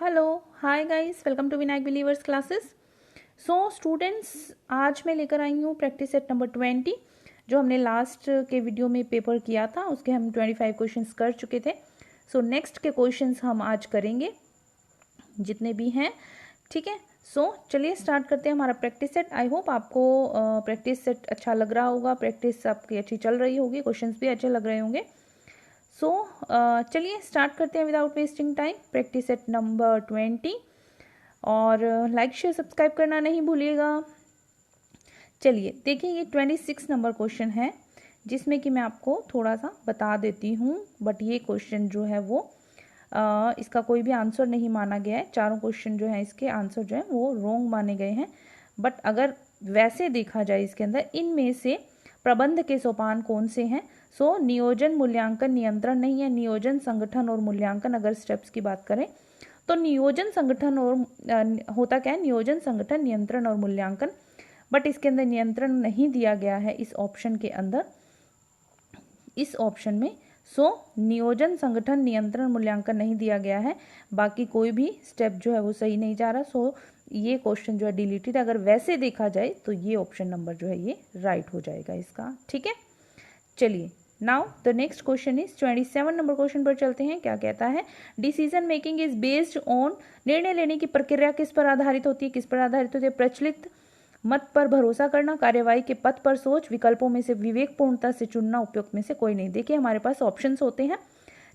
Hello hi guys, welcome to Vinayak Believers Classes. So students, आज मैं लेकर आई हूँ प्रैक्टिस सेट नंबर 20। जो हमने लास्ट के वीडियो में पेपर किया था उसके हम 25 क्वेश्चंस कर चुके थे। सो नेक्स्ट के क्वेश्चंस हम आज करेंगे जितने भी हैं, ठीक है। सो चलिए स्टार्ट करते हैं हमारा प्रैक्टिस सेट। आई होप आपको प्रैक्टिस सेट अच्छा लग रहा होगा, प्रैक्टिस आपकी अच्छी चल रही होगी, क्वेश्चंस भी अच्छे लग रहे होंगे। सो चलिए स्टार्ट करते हैं without wasting time practice set number 20। और लाइक शेयर सब्सक्राइब करना नहीं भूलिएगा। चलिए देखिए, ये 26 नंबर क्वेश्चन है जिसमें कि मैं आपको थोड़ा सा बता देती हूँ। बट ये क्वेश्चन जो है वो इसका कोई भी आंसर नहीं माना गया है। चारों क्वेश्चन जो है इसके आंसर जो है वो रॉन्ग माने गए हैं। बट अगर वैसे देखा जाए इसके अंदर इनमें से प्रबंध के सोपान कौन से हैं। सो नियोजन, मूल्यांकन, नियंत्रण नहीं है। नियोजन, संगठन और मूल्यांकन अगर स्टेप्स की बात करें तो नियोजन, संगठन और होता क्या है, नियोजन, संगठन, नियंत्रण और मूल्यांकन। बट इसके अंदर नियंत्रण नहीं दिया गया है इस ऑप्शन के अंदर, इस ऑप्शन में। सो नियोजन, संगठन, नियंत्रण, मूल्यांकन नहीं दिया गया है। बाकी कोई भी स्टेप जो है वो सही नहीं जा रहा। सो ये क्वेश्चन जो है डिलीटेड। अगर वैसे देखा जाए तो ये ऑप्शन नंबर जो है ये राइट हो जाएगा इसका, ठीक है। चलिए now the next question is 27 number question पर चलते हैं। क्या कहता है, decision making is based on, निर्णय लेने की प्रक्रिया किस पर आधारित होती है, किस पर आधारित होती है। प्रचलित मत पर भरोसा करना, कार्यवाही के पथ पर सोच, विकल्पों में से विवेकपूर्णता से चुनना, उपयुक्त में से कोई नहीं। देखिए हमारे पास ऑप्शंस होते हैं,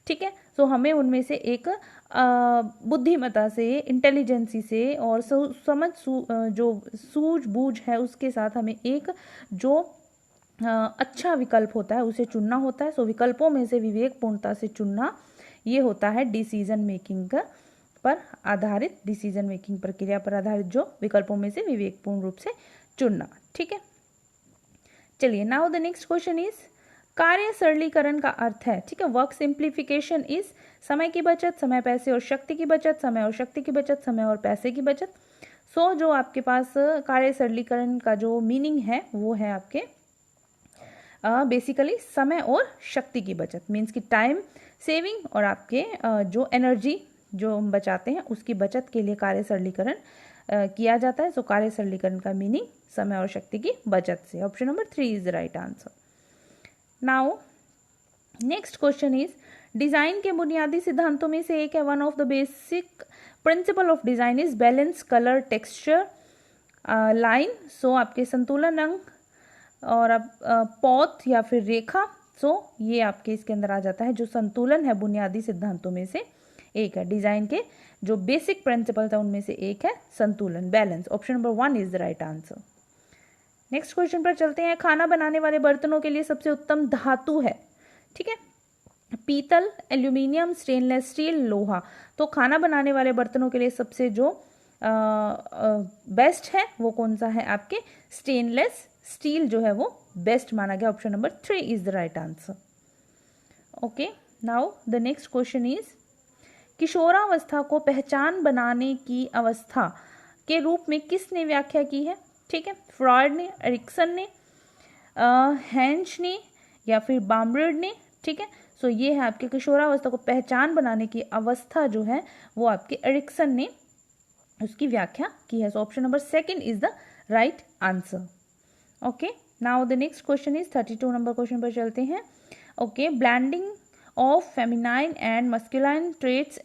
ठीक है। सो हमें उनमें से एक बुद्धिमत्ता से, इंटेलिजेंसी से और समझ जो सूझबूझ है उसके साथ हमें एक जो अच्छा विकल्प होता है उसे चुनना होता है। सो विकल्पों में से विवेकपूर्णता से चुनना, ये होता है डिसीजन मेकिंग पर आधारित, डिसीजन मेकिंग प्रक्रिया पर आधारित जो विकल्पों में से विवेकपूर्ण रूप से चुनना, ठीक है। चलिए now the next question is, कार्य सरलीकरण का अर्थ है, ठीक है। वर्क सिंप्लीफिकेशन इज, समय की बचत, समय पैसे और शक्ति की बचत, समय और शक्ति की बचत, समय और पैसे की बचत। सो जो आपके पास कार्य सरलीकरण का जो मीनिंग है वो है आपके बेसिकली समय और शक्ति की बचत, मीन्स की टाइम सेविंग और आपके जो एनर्जी जो हम बचाते हैं उसकी बचत के लिए कार्य सरलीकरण किया जाता है। सो कार्य सरलीकरण का मीनिंग समय और शक्ति की बचत से। Option number 3 is the right answer. Now next question is, design के बुनियादी सिद्धांतों में से एक है, one of the basic principle of design is balance, colour, texture, line. So आपके संतुलन अंग और अब पौध या फिर रेखा। सो ये आपके इसके अंदर आ जाता है। जो संतुलन है बुनियादी सिद्धांतों में से एक है, डिजाइन के जो बेसिक प्रिंसिपल था उनमें से एक है संतुलन, balance. Option number 1 is the right answer. Next question पर चलते हैं। खाना बनाने वाले बर्तनों के लिए सबसे उत्तम धातु है, ठीक है, पीतल, एल्यूमिनियम, स्टेनलेस स्टील, लोहा। तो खाना बनाने वाले बर्तनों के लिए सबसे जो बेस्ट है वो कौन सा है, आपके स्टेनलेस स्टील जो है वो बेस्ट माना गया। Option number 3 is the right answer. Okay, now the next question is, किशोरावस्था को पहचान बनाने की अवस्था के रूप में किसने व्याख्या की है, ठीक है। फ्रॉयड ने, एरिक्सन ने, हेंच ने या फिर बाम्बर्ड ने, ठीक है। सो ये है आपके किशोरावस्था को पहचान बनाने की अवस्था जो है वो आपके एरिक्सन ने उसकी व्याख्या की है। So option number 2 is the right answer. Okay, now the next question is 32 number question पर चलते हैं। Okay, blending of feminine and masculine traits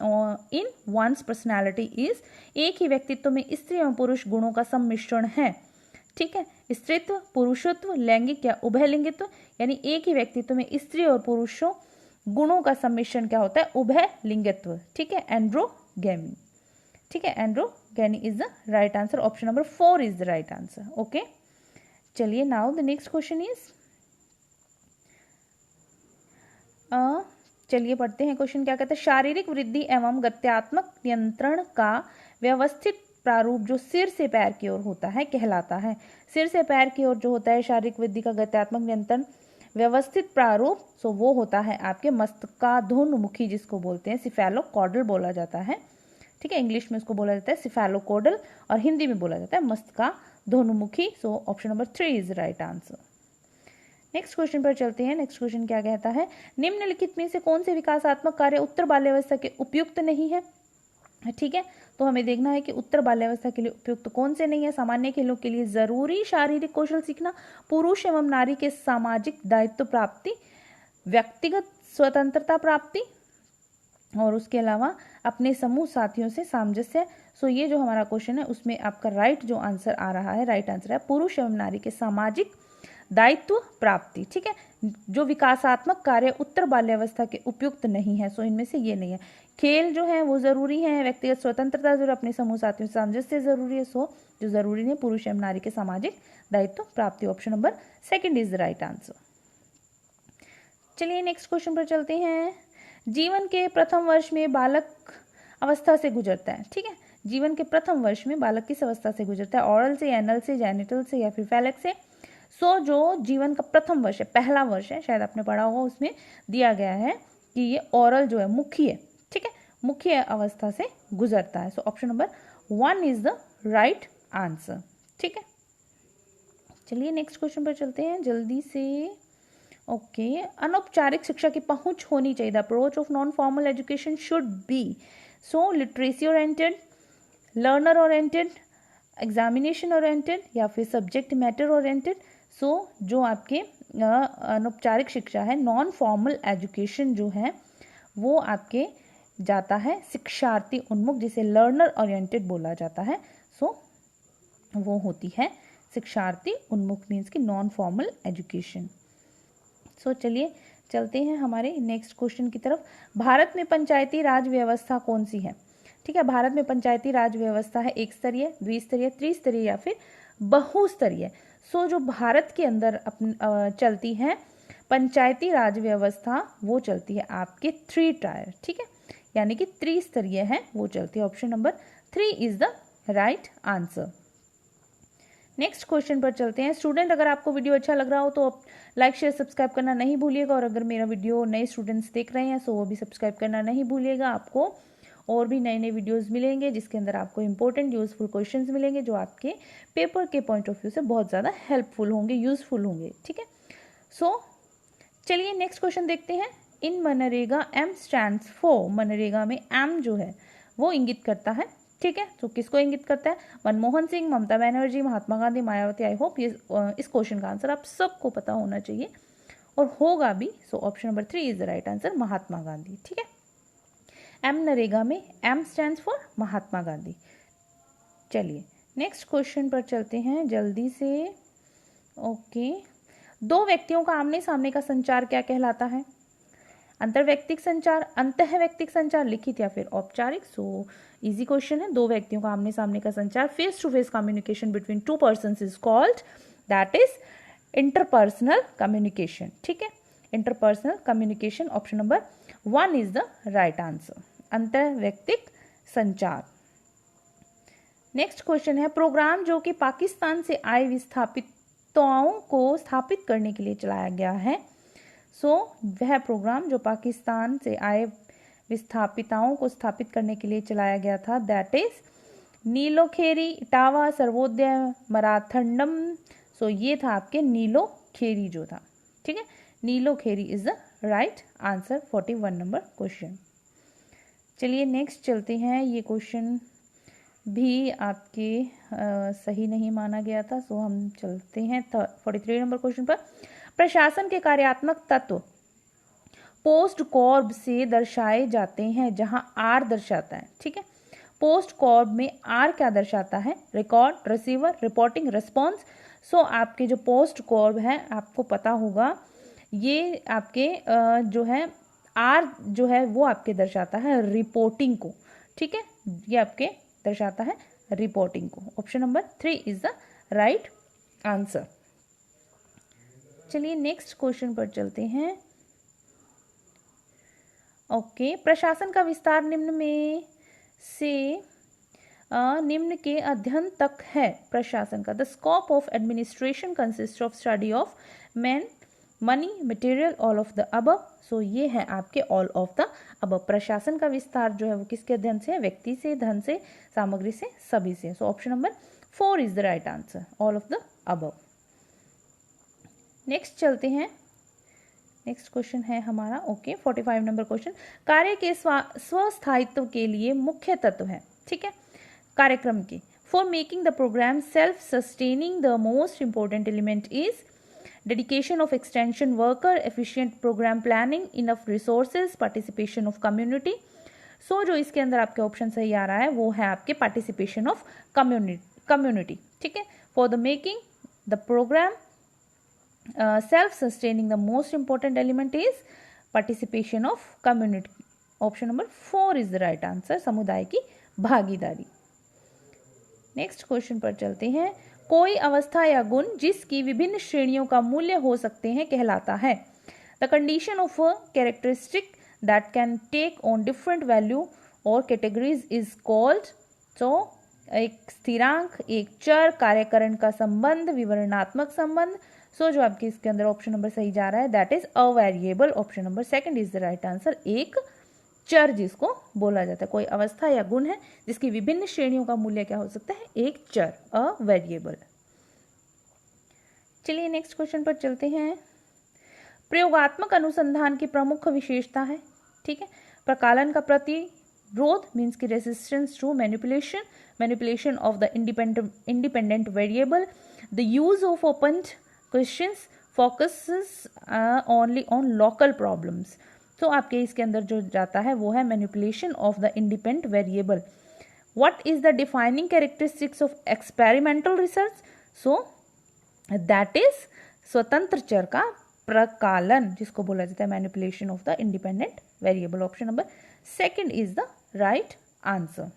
in one's personality is, एक ही व्यक्तित्व में स्त्री एवं पुरुष गुणों का सम्मिश्रण है, ठीक है। स्त्रीत्व, पुरुषत्व, लैंगिक या उभयलिंगित्व, यानी एक ही व्यक्तित्व में स्त्री और पुरुषों गुणों का सम्मिश्रण क्या होता है, उभय लिंगित्व, ठीक है, एंड्रोगैमी, ठीक है, androgamy is the right answer. Option number 4 is the right answer. Okay, चलिए now the next question is, चलिए पढ़ते हैं क्वेश्चन क्या कहता है। शारीरिक वृद्धि एवं गत्यात्मक नियंत्रण का व्यवस्थित प्रारूप जो सिर से पैर की ओर होता है कहलाता है। सिर से पैर की ओर जो होता है शारीरिक वृद्धि का गत्यात्मक नियंत्रण व्यवस्थित प्रारूप, सो वो होता है आपके मस्तकाधोन्मुखी, जिसको बोलते हैं सिफेलोकॉडल बोला जाता है, ठीक है। इंग्लिश में उसको बोला जाता है सिफेलोकॉडल और हिंदी में बोला जाता है मस्तकाधोन्मुखी। So option number 3 is right answer. Next question पर चलते हैं। नेक्स्ट क्वेश्चन क्या कहता है, निम्नलिखित में से कौन से विकासात्मक कार्य उत्तर बाल्यावस्था के उपयुक्त नहीं है, ठीक है। तो हमें देखना है कि उत्तर बाल्यावस्था के लिए उपयुक्त कौन से नहीं है। सामान्य खेलों के लिए जरूरी शारीरिक कौशल सीखना, पुरुष एवं नारी के सामाजिक दायित्व प्राप्ति, व्यक्तिगत स्वतंत्रता प्राप्ति, और उसके अलावा अपने समूह साथियों से सामंजस्य। सो ये जो हमारा क्वेश्चन है उसमें आपका राइट जो आंसर आ रहा है, राइट आंसर है पुरुष एवं नारी के सामाजिक दायित्व प्राप्ति। ठीक है। जो विकासात्मक कार्य उत्तर बाल्यावस्था के उपयुक्त नहीं है, सो इनमें से ये नहीं है। खेल जो है वो जरूरी है, व्यक्तिगत स्वतंत्रता जरूर, अपने समूह साथियों से सामंजस्य जरूरी है। सो जो जरूरी है पुरुष एवं नारी के सामाजिक दायित्व प्राप्ति। Option number second is the right answer. चलिए नेक्स्ट क्वेश्चन पर चलते हैं। जीवन के प्रथम वर्ष में बालक अवस्था से गुजरता है। ठीक है। जीवन के प्रथम वर्ष में बालक किस अवस्था से गुजरता है? ऑरल से, एनल से, जेनिटल से या फिर फैलेक से? सो जो जीवन का प्रथम वर्ष है, पहला वर्ष है, शायद आपने पढ़ा होगा, उसमें दिया गया है कि ये ऑरल जो है मुखी है। ठीक है। मुख्य अवस्था से गुजरता है। So option number 1 is the right answer. ठीक है। चलिए नेक्स्ट क्वेश्चन पर चलते हैं जल्दी से। ओके। अनौपचारिक शिक्षा की पहुंच होनी चाहिए। The approach of non formal education should be. So literacy oriented, learner oriented, examination oriented या फिर सब्जेक्ट मैटर ओरिएंटेड। सो जो आपके अनौपचारिक शिक्षा है, नॉन फॉर्मल एजुकेशन जो है वो आपके जाता है शिक्षार्थी उन्मुख, जिसे लर्नर ओरिएंटेड बोला जाता है। सो वो होती है शिक्षार्थी उन्मुख, मीन्स की नॉन फॉर्मल एजुकेशन। सो चलिए चलते हैं हमारे नेक्स्ट क्वेश्चन की तरफ। भारत में पंचायती राज व्यवस्था कौन सी है? ठीक है। भारत में पंचायती राज व्यवस्था है एक स्तरीय, द्विस्तरीय, त्रिस्तरीय या फिर बहुस्तरीय। सो जो भारत के अंदर चलती है पंचायती राज व्यवस्था, वो चलती है आपके 3 टायर। ठीक है। यानी कि त्रिस्तरीय है, वो चलती है। Option number 3 is the right answer. Next question पर चलते हैं। स्टूडेंट, अगर आपको वीडियो अच्छा लग रहा हो तो लाइक शेयर सब्सक्राइब करना नहीं भूलिएगा, और अगर मेरा वीडियो नए स्टूडेंट्स देख रहे हैं तो वो भी सब्सक्राइब करना नहीं भूलिएगा। आपको और भी नए नए वीडियोस मिलेंगे जिसके अंदर आपको इंपॉर्टेंट यूजफुल क्वेश्चंस मिलेंगे, जो आपके पेपर के पॉइंट ऑफ व्यू से बहुत ज़्यादा हेल्पफुल होंगे, यूजफुल होंगे। ठीक है। सो चलिए नेक्स्ट क्वेश्चन देखते हैं। In MNREGA M stands for. MNREGA में एम जो है वो इंगित करता है। ठीक है। तो किसको इंगित करता है? मनमोहन सिंह, ममता बनर्जी, महात्मा गांधी, मायावती। आई होप ये इस क्वेश्चन का आंसर आप सबको पता होना चाहिए और होगा भी। So option number 3 is the right answer, Mahatma Gandhi. ठीक है। एम नरेगा में M stands for Mahatma Gandhi. चलिए नेक्स्ट क्वेश्चन पर चलते हैं जल्दी से। ओके। दो व्यक्तियों का आमने सामने का संचार क्या कहलाता है? अंतर्वैयक्तिक संचार, अंतःवैयक्तिक संचार, लिखित या फिर औपचारिक? सो इजी क्वेश्चन है। दो व्यक्तियों का आमने सामने का संचार, face to face communication between 2 persons is called, that is interpersonal communication. ठीक है। Interpersonal communication. Option number 1 is the right answer, अंतर्वैयक्तिक संचार। नेक्स्ट क्वेश्चन है। प्रोग्राम जो कि पाकिस्तान से आए विस्थापितों को स्थापित करने के लिए चलाया गया है। सो वह प्रोग्राम जो पाकिस्तान से आए विस्थापिताओं को स्थापित करने के लिए चलाया गया था, दैट इज नीलोखेरी, इटावा, सर्वोदय, मराठंडम। सो ये था आपके नीलोखेरी जो था। ठीक है। Nilokheri is the right answer, 41 number question. चलिए नेक्स्ट चलते हैं। ये क्वेश्चन भी आपके सही नहीं माना गया था, सो हम चलते हैं 43 नंबर क्वेश्चन पर। प्रशासन के कार्यात्मक तत्व पोस्ट कॉर्ब से दर्शाए जाते हैं, जहां आर दर्शाता है। ठीक है। पोस्ट कॉर्ब में आर क्या दर्शाता है? Record, receiver, reporting, response. So आपके जो पोस्ट कॉर्ब है, आपको पता होगा ये आपके जो है आर जो है वो आपके दर्शाता है रिपोर्टिंग को। ठीक है। ये आपके दर्शाता है रिपोर्टिंग को। Option number 3 is the right answer. चलिए नेक्स्ट क्वेश्चन पर चलते हैं। ओके। प्रशासन का विस्तार निम्न में से निम्न के अध्ययन तक है। प्रशासन का the scope of administration consist of study of man, money, material, all of the above. So ये है आपके ऑल ऑफ द अबव। प्रशासन का विस्तार जो है वो किसके अध्ययन से है? व्यक्ति से, धन से, सामग्री से, सभी से। सो option number 4 is the right answer, all of the above. Next चलते हैं नेक्स्ट क्वेश्चन है हमारा 45 नंबर क्वेश्चन, कार्य के स्वस्थायित्व के लिए मुख्य तत्व है, ठीक है, कार्यक्रम के। For making the programme self sustaining the most important element is dedication of extension worker, efficient programme planning, enough resources, participation of community. So जो इसके अंदर आपके ऑप्शन सही आ रहा है वो है आपके पार्टिसिपेशन ऑफ कम्युनिटी, ठीक है। For the making the programme self sustaining the most important element is participation of community. Option number 4 is the right answer, समुदाय की भागीदारी। नेक्स्ट क्वेश्चन पर चलते हैं, कोई अवस्था या गुण जिसकी विभिन्न श्रेणियों का मूल्य हो सकते हैं कहलाता है। The condition of a characteristic that can take on different value और कैटेगरीज इज कॉल्ड। सो एक स्थिरांक, एक चर, कार्यकरण का संबंध, विवरणात्मक संबंध। सो जो आपके इसके अंदर ऑप्शन नंबर सही जा रहा है that is a variable. Option number 2 is the right answer, एक चर जिसको बोला जाता है। कोई अवस्था या गुण है जिसकी विभिन्न श्रेणियों का मूल्य क्या हो सकता है, एक चर, अ वेरिएबल। चलिए नेक्स्ट क्वेश्चन पर चलते हैं, प्रयोगात्मक अनुसंधान की प्रमुख विशेषता है, ठीक है, प्रकालन का प्रतिरोध मीन्स की resistance to manipulation of the independent variable, the use of open questions, focuses only on local problems. तो आपके इसके अंदर जो जाता है वो है manipulation of the independent variable. What is the defining characteristics of experimental research? So that is स्वतंत्र चर का प्रकालन, जिसको बोला जाता है manipulation of the independent variable. Option number 2 is the right answer.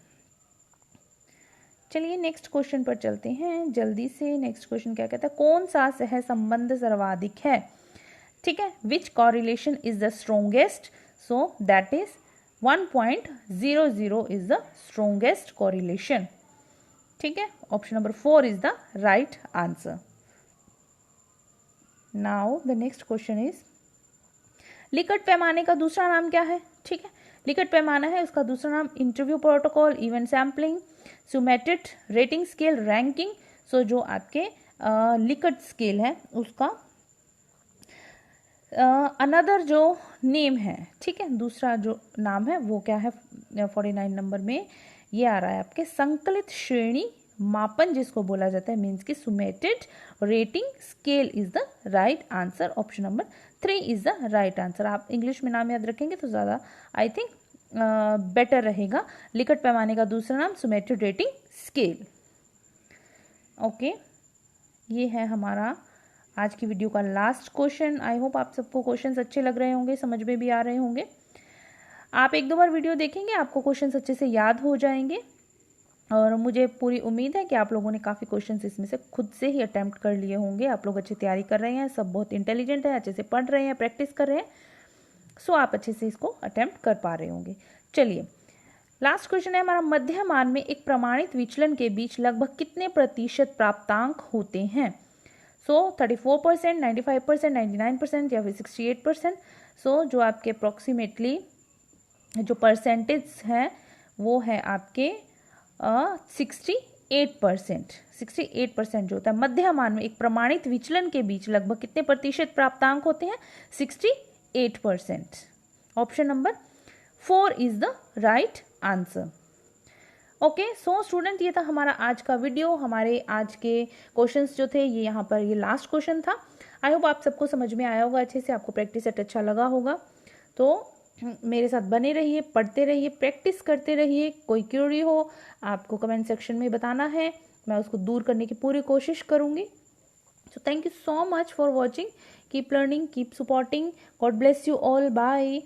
चलिए नेक्स्ट क्वेश्चन पर चलते हैं जल्दी से। नेक्स्ट क्वेश्चन क्या कहता है, कौन सा सह संबंध सर्वाधिक है, ठीक है, which correlation is the strongest? So that is 1.00 is the strongest correlation, ठीक है। Option number 4 is the right answer. Now the next question is, Likert पैमाने का दूसरा नाम क्या है, ठीक है, लिकट पैमाना है उसका दूसरा नाम interview protocol, event sampling, summated rating scale, ranking. So जो आपके लिकट स्केल है उसका अनदर जो नेम है, ठीक है, दूसरा जो नाम है वो क्या है, 49 नंबर में ये आ रहा है आपके संकलित श्रेणी मापन, जिसको बोला जाता है मीन्स की summated rating scale is the right answer. Option number 3 is the right answer. आप इंग्लिश में नाम याद रखेंगे तो ज़्यादा आई थिंक बेटर रहेगा। लिकट पैमाने का दूसरा नाम सुमेटेड रेटिंग स्केल। ओके, ये है हमारा आज की वीडियो का लास्ट क्वेश्चन। आई होप आप सबको क्वेश्चंस अच्छे लग रहे होंगे, समझ में भी आ रहे होंगे। आप 1-2 बार वीडियो देखेंगे आपको क्वेश्चंस अच्छे से याद हो जाएंगे, और मुझे पूरी उम्मीद है कि आप लोगों ने काफ़ी क्वेश्चंस इसमें से खुद से ही अटेम्प्ट कर लिए होंगे। आप लोग अच्छी तैयारी कर रहे हैं, सब बहुत इंटेलिजेंट है, अच्छे से पढ़ रहे हैं, प्रैक्टिस कर रहे हैं, सो आप अच्छे से इसको अटेम्प्ट कर पा रहे होंगे। चलिए लास्ट क्वेश्चन है हमारा, मध्य मान में एक प्रमाणित विचलन के बीच लगभग कितने प्रतिशत प्राप्तांक होते हैं? सो 34%, 95%, 99% या फिर 68%। सो जो आपके अप्रोक्सीमेटली जो परसेंटेज है वो है आपके 68%। 68% जो होता है मध्य मान में एक प्रमाणित विचलन के बीच लगभग कितने प्रतिशत प्राप्तांक होते हैं? 68%। Option number 4 is the right answer. Okay, so student ये था हमारा आज का वीडियो। हमारे आज के क्वेश्चंस जो थे ये यहाँ पर ये लास्ट क्वेश्चन था। आई होप आप सबको समझ में आया होगा अच्छे से, आपको प्रैक्टिस सेट अच्छा लगा होगा। तो मेरे साथ बने रहिए, पढ़ते रहिए, प्रैक्टिस करते रहिए। कोई क्यूरी हो आपको कमेंट सेक्शन में बताना है, मैं उसको दूर करने की पूरी कोशिश करूँगी। So thank you so much for watching, keep learning, keep supporting, God bless you all, bye.